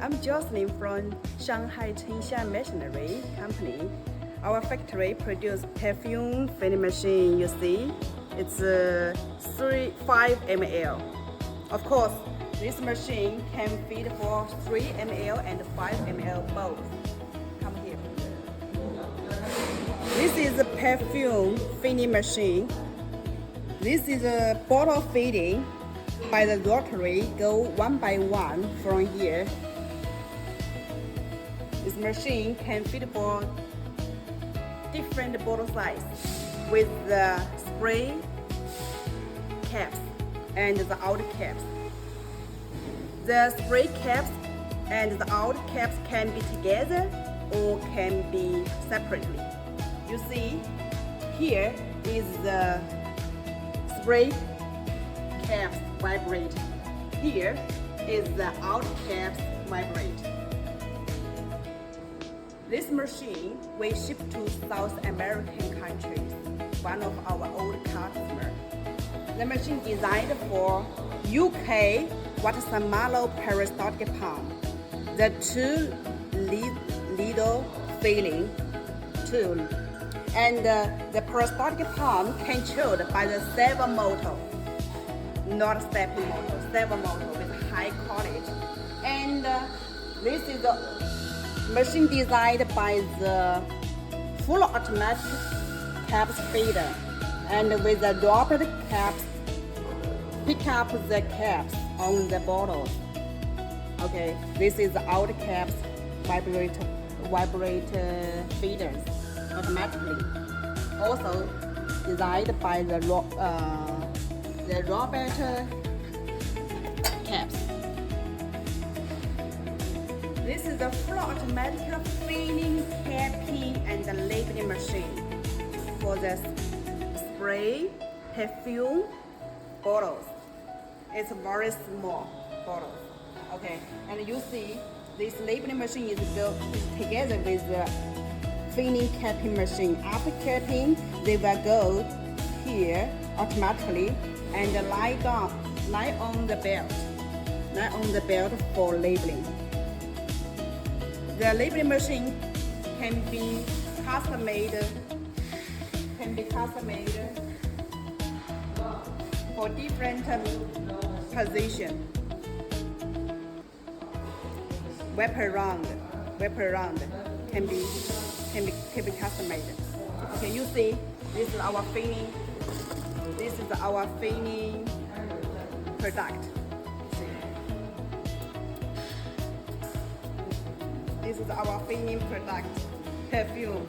I'm Jocelyn from Shanghai Chengxiang Machinery company. Our factory produces perfume filling machine. You see, it's 5 ml. Of course, this machine can fit for 3 ml and 5 ml both. Come here. This is a perfume filling machine. This is a bottle filling. By the rotary, go one by one from here. This machine can fit for different bottle size with the spray caps and the outer caps. The spray caps and the outer caps can be together or can be separately. You see, here is the spray caps vibrate. Here is the outer caps vibrate. This machine we ship to South American countries, one of our old customers. The machine designed for UK water-samalo peristaltic pump. The 2-liter filling tool and the peristaltic pump controlled by the servo motor. Not stepping motor, servo motor with high quality. And this is a machine designed by the full automatic caps feeder, and with the robot caps pick up the caps on the bottles. Okay, this is the outer caps vibrate feeders automatically. Also designed by the robot caps. This is a full automatic filling, capping, and labeling machine for the spray perfume bottles. It's very small bottles. Okay, and you see this labeling machine is together with the filling capping machine. After capping, they will go here automatically and lie on the belt for labeling. The labeling machine can be custom made for different position. Wrap around can be custom made. Okay, you see, this is our filling. This is our filling product. This is our filling product, perfume.